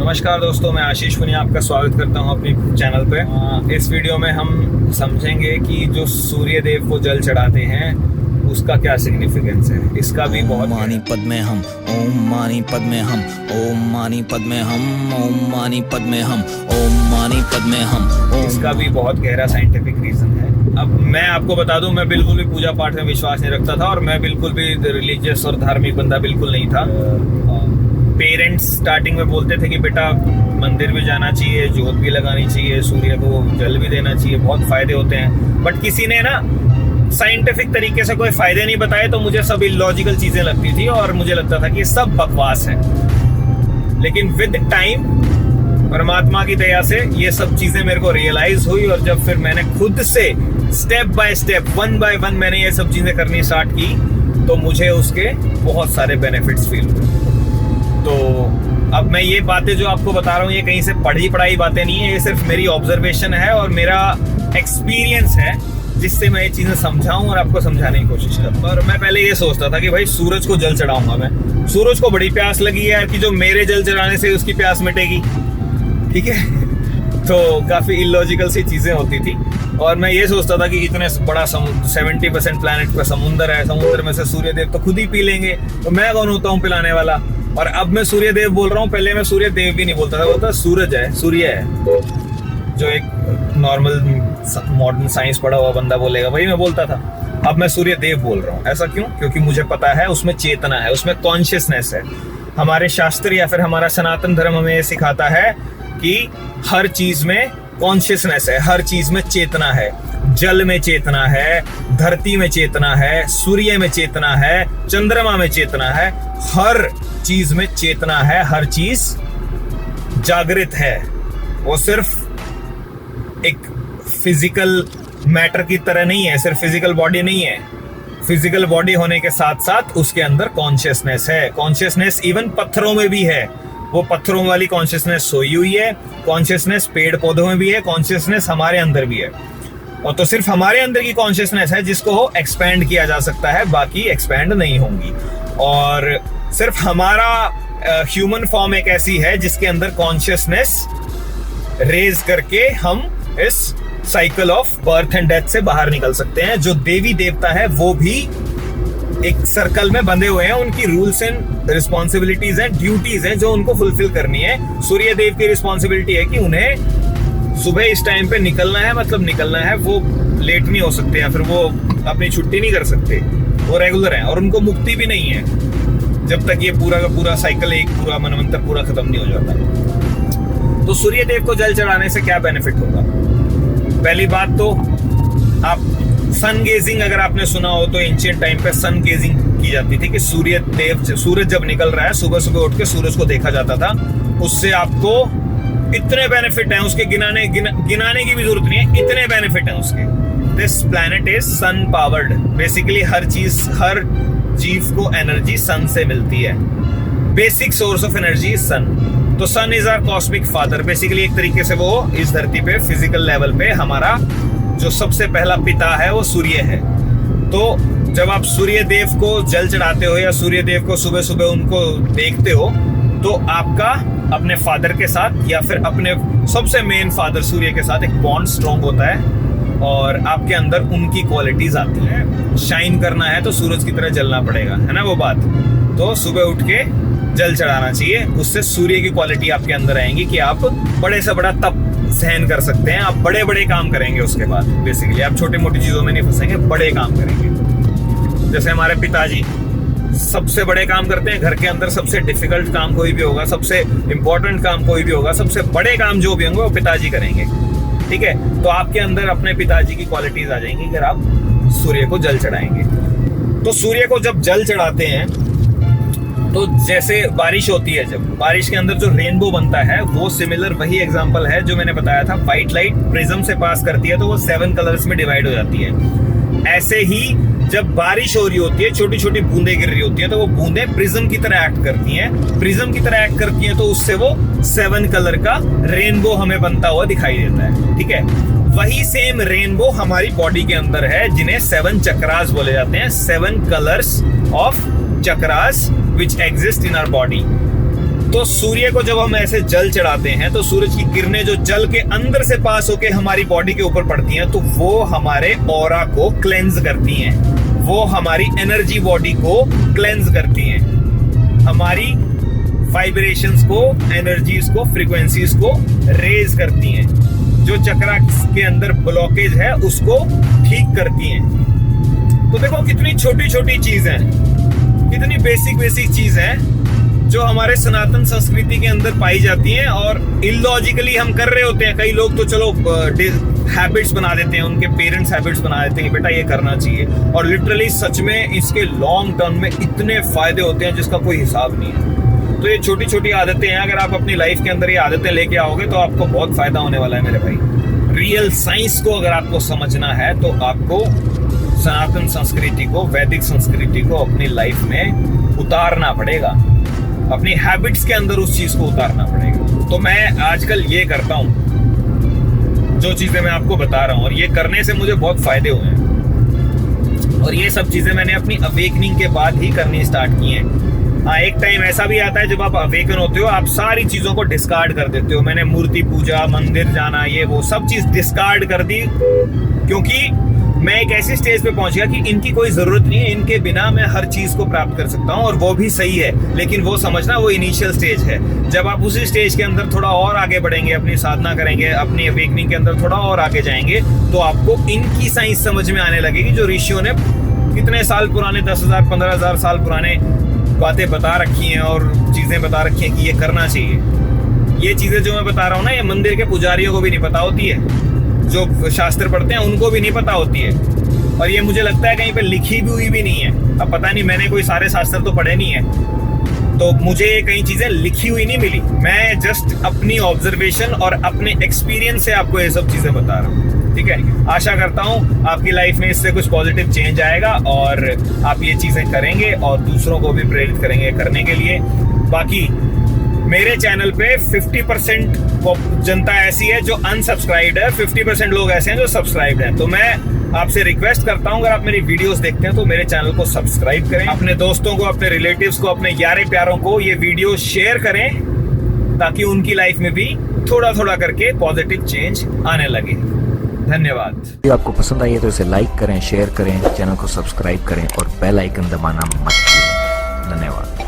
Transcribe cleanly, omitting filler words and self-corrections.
नमस्कार दोस्तों, मैं आशीष पुनिया आपका स्वागत करता हूं अपनी चैनल पे। इस वीडियो में हम समझेंगे कि जो सूर्य देव को जल चढ़ाते हैं उसका क्या सिग्निफिकेंस है। इसका भी बहुत मानी पद में हम, ओम मानी पद में हम, ओम मानी पद में हम, ओम मानी पद में हम, ओम मानी पद में हम। इसका भी बहुत गहरा साइंटिफिक रीजन है। अब मैं आपको बता दूं, मैं बिल्कुल भी पूजा पाठ में विश्वास नहीं रखता था और मैं बिल्कुल भी रिलीजियस और धार्मिक बंदा बिल्कुल नहीं था। पेरेंट्स स्टार्टिंग में बोलते थे कि बेटा मंदिर भी जाना चाहिए, जोत भी लगानी चाहिए, सूर्य को जल भी देना चाहिए, बहुत फायदे होते हैं। बट किसी ने ना साइंटिफिक तरीके से कोई फायदे नहीं बताए, तो मुझे सब इलॉजिकल चीजें लगती थी और मुझे लगता था कि सब बकवास है। लेकिन विद टाइम परमात्मा की दया से ये सब चीजें मेरे को रियलाइज हुई, और जब फिर मैंने खुद से step by step, one by one मैंने ये सब चीजें करनी स्टार्ट की, तो मुझे उसके बहुत सारे बेनिफिट्स फील हुए। तो अब मैं ये बातें जो आपको बता रहा हूँ, ये कहीं से पढ़ी पढ़ाई बातें नहीं है, ये सिर्फ मेरी ऑब्जर्वेशन है और मेरा एक्सपीरियंस है, जिससे मैं ये चीजें समझाऊं और आपको समझाने की कोशिश करता हूँ। और मैं पहले ये सोचता था कि भाई सूरज को जल चढ़ाऊंगा मैं, सूरज को बड़ी प्यास लगी है कि जो मेरे जल चढ़ाने से उसकी प्यास मिटेगी, ठीक है। तो काफी इलॉजिकल सी चीजें होती थी और मैं ये सोचता था कि इतने बड़ा 70% प्लैनेट पर समुद्र है, समुद्र में से सूर्य देव तो खुद ही पी लेंगे, तो मैं कौन होता हूँ पिलाने वाला। और अब मैं सूर्य देव बोल रहा हूँ, पहले मैं सूर्य देव भी नहीं बोलता था, बोलता सूरज है, सूर्य है। जो एक नॉर्मल मॉडर्न साइंस पढ़ा हुआ बंदा बोलेगा वही मैं बोलता था। अब मैं सूर्य देव बोल रहा हूँ। ऐसा क्यों? क्योंकि मुझे पता है उसमें चेतना है, उसमें कॉन्शियसनेस है। हमारे शास्त्र या फिर हमारा सनातन धर्म हमें ये सिखाता है कि हर चीज में कॉन्शियसनेस है, हर चीज में चेतना है। जल में चेतना है, धरती में चेतना है, सूर्य में चेतना है, चंद्रमा में चेतना है, हर चीज में चेतना है, हर चीज जागृत है। वो सिर्फ एक फिजिकल मैटर की तरह नहीं है, सिर्फ फिजिकल बॉडी नहीं है। फिजिकल बॉडी होने के साथ साथ उसके अंदर कॉन्शियसनेस है। कॉन्शियसनेस इवन पत्थरों में भी है। वो पत्थरों वाली कॉन्शियसनेस सोई हुई है, कॉन्शियसनेस पेड़ पौधों में भी है, कॉन्शियसनेस हमारे अंदर भी है। और तो सिर्फ हमारे अंदर की कॉन्शियसनेस है जिसको एक्सपैंड किया जा सकता है, बाकी एक्सपैंड नहीं होंगी। और सिर्फ हमारा ह्यूमन फॉर्म एक ऐसी है जिसके अंदर कॉन्शियसनेस रेज करके हम इस cycle of birth and death से बाहर निकल सकते हैं। जो देवी देवता है वो भी एक सर्कल में बंधे हुए हैं, उनकी रूल्स एंड रिस्पॉन्सिबिलिटीज हैं, ड्यूटीज हैं जो उनको फुलफिल करनी है। सूर्य देव की रिस्पॉन्सिबिलिटी है कि उन्हें सुबह इस टाइम पे निकलना है, मतलब निकलना है, वो लेट नहीं हो सकते या फिर वो अपनी छुट्टी नहीं कर सकते, वो रेगुलर है। और उनको मुक्ति भी नहीं है जब तक ये पूरा का पूरा साइकिल, एक पूरा मनवंतर पूरा खत्म नहीं हो जाता। तो सूर्य देव को जल चढ़ाने से क्या बेनिफिट होगा? पहली बात तो आप सन गेजिंग, अगर आपने सुना हो तो एंशिएंट टाइम पे सन गेजिंग की जाती थी कि सूरज जब निकल रहा है, सुबह सुबह उठ के सूरज को देखा जाता था। उससे आपको इतने बेनिफिट हैं, उसके गिनाने की भी जरूरत नहीं है, इतने बेनिफिट हैं उसके। This planet is sun powered. Basically हर जीव को एनर्जी सन से मिलती है। Basic source of energy is sun. तो sun is our cosmic father. Basically एक तरीके से वो इस धरती पे फिजिकल लेवल पे हमारा जो सबसे पहला पिता है वो सूर्य है। तो जब आप सूर्य देव को जल चढ़ाते हो या सूर्य देव को सुबह सुबह उनको देखते हो, तो आपका अपने फादर के साथ या फिर अपने सबसे मेन फादर सूर्य के साथ एक बॉन्ड स्ट्रॉन्ग होता है और आपके अंदर उनकी क्वालिटीज आती हैं। शाइन करना है तो सूरज की तरह जलना पड़ेगा, है ना वो बात। तो सुबह उठ के जल चढ़ाना चाहिए, उससे सूर्य की क्वालिटी आपके अंदर आएंगी कि आप बड़े से बड़ा तप सहन कर सकते हैं, आप बड़े बड़े काम करेंगे। उसके बाद बेसिकली आप छोटी मोटी चीजों में नहीं फंसेंगे, बड़े काम करेंगे। जैसे हमारे पिताजी सबसे बड़े काम करते हैं, घर के अंदर सबसे डिफिकल्ट काम कोई भी होगा, सबसे इंपॉर्टेंट काम कोई भी होगा, सबसे बड़े काम जो भी होंगे वो पिताजी करेंगे, ठीक है। तो आपके अंदर अपने पिताजी की क्वालिटीज आ जाएंगी अगर आप सूर्य को जल चढ़ाएंगे। तो सूर्य को जब जल चढ़ाते हैं तो जैसे बारिश होती है, जब बारिश के अंदर जो रेनबो बनता है, वो सिमिलर वही एग्जांपल है जो मैंने बताया था। व्हाइट लाइट प्रिज्म से पास करती है तो वो 7 कलर्स में डिवाइड हो जाती है। ऐसे ही जब बारिश हो रही होती है, छोटी छोटी बूंदें गिर रही होती है, तो वो बूंदें प्रिज्म की तरह एक्ट करती हैं। प्रिज्म की तरह एक्ट करती हैं तो उससे वो 7 कलर का रेनबो हमें बनता हुआ दिखाई देता है, ठीक है। वही सेम रेनबो हमारी बॉडी के अंदर है, जिन्हें 7 चक्रास बोले जाते हैं। 7 colours of chakras which exist in our body. तो सूर्य को जब हम ऐसे जल चढ़ाते हैं तो सूरज की किरणें जो जल के अंदर से पास होके हमारी बॉडी के ऊपर पड़ती हैं, तो वो हमारे ऑरा को क्लेंज करती हैं, वो हमारी एनर्जी बॉडी को क्लेंज करती हैं, हमारी वाइब्रेशंस को, एनर्जीज को, फ्रीक्वेंसीज को रेज करती हैं, जो चक्रा के अंदर ब्लॉकेज है उसको ठीक करती हैं। तो देखो कितनी छोटी छोटी चीज है, कितनी बेसिक चीज है जो हमारे सनातन संस्कृति के अंदर पाई जाती हैं और इलॉजिकली हम कर रहे होते हैं। कई लोग तो चलो हैबिट्स बना देते हैं, उनके पेरेंट्स हैबिट्स बना देते हैं कि बेटा ये करना चाहिए, और लिटरली सच में इसके लॉन्ग टर्म में इतने फायदे होते हैं जिसका कोई हिसाब नहीं है। तो ये छोटी छोटी आदतें हैं, अगर आप अपनी लाइफ के अंदर ये आदतें लेके आओगे तो आपको बहुत फायदा होने वाला है मेरे भाई। रियल साइंस को अगर आपको समझना है तो आपको सनातन संस्कृति को, वैदिक संस्कृति को अपनी लाइफ में उतारना पड़ेगा, अपनी हैबिट्स के अंदर उस चीज को उतारना पड़ेगा। तो मैं आजकल ये करता हूँ, जो चीजें मैं आपको बता रहा हूँ, और ये करने से मुझे बहुत फायदे हुए हैं, और ये सब चीजें मैंने अपनी अवेकनिंग के बाद ही करनी स्टार्ट की हैं। हाँ, एक टाइम ऐसा भी आता है जब आप अवेकन होते हो, आप सारी चीजों को डिस्कार्ड कर देते हो। मैंने मूर्ति पूजा, मंदिर जाना, ये वो सब चीज डिस्कार्ड कर दी, क्योंकि मैं एक ऐसी स्टेज पे पहुंच गया कि इनकी कोई जरूरत नहीं है, इनके बिना मैं हर चीज को प्राप्त कर सकता हूँ, और वो भी सही है। लेकिन वो समझना, वो इनिशियल स्टेज है। जब आप उसी स्टेज के अंदर थोड़ा और आगे बढ़ेंगे, अपनी साधना करेंगे, अपनी अवेकनिंग के अंदर थोड़ा और आगे जाएंगे, तो आपको इनकी साइंस समझ में आने लगेगी, जो ऋषियों ने कितने साल पुराने, 10,000 15,000 साल पुराने बातें बता रखी हैं और चीजें बता रखी हैं कि ये करना चाहिए। ये चीजें जो मैं बता रहा हूँ ना, ये मंदिर के पुजारियों को भी नहीं पता होती है, जो शास्त्र पढ़ते हैं उनको भी नहीं पता होती है, और ये मुझे लगता है कहीं पे लिखी भी हुई भी नहीं है। अब पता नहीं, मैंने कोई सारे शास्त्र तो पढ़े नहीं है, तो मुझे कई चीजें लिखी हुई नहीं मिली। मैं जस्ट अपनी ऑब्जर्वेशन और अपने एक्सपीरियंस से आपको ये सब चीजें बता रहा हूँ, ठीक है। आशा करता हूँ आपकी लाइफ में इससे कुछ पॉजिटिव चेंज आएगा और आप ये चीजें करेंगे और दूसरों को भी प्रेरित करेंगे करने के लिए। बाकी मेरे चैनल पे 50% जनता ऐसी है जो अनसब्सक्राइब्ड है, 50% लोग ऐसे हैं जो सब्सक्राइब्ड हैं। तो मैं आपसे रिक्वेस्ट करता हूं, अगर आप मेरी वीडियोस देखते हैं तो मेरे चैनल को सब्सक्राइब करें, अपने दोस्तों को, अपने रिलेटिव्स को, अपने यारे प्यारों को ये वीडियो शेयर करें, ताकि उनकी लाइफ में भी थोड़ा थोड़ा करके पॉजिटिव चेंज आने लगे। धन्यवाद। वीडियो आपको पसंद आई है तो इसे लाइक करें, शेयर करें, चैनल को सब्सक्राइब करें और बेल आइकन दबाना मत भूलें। धन्यवाद।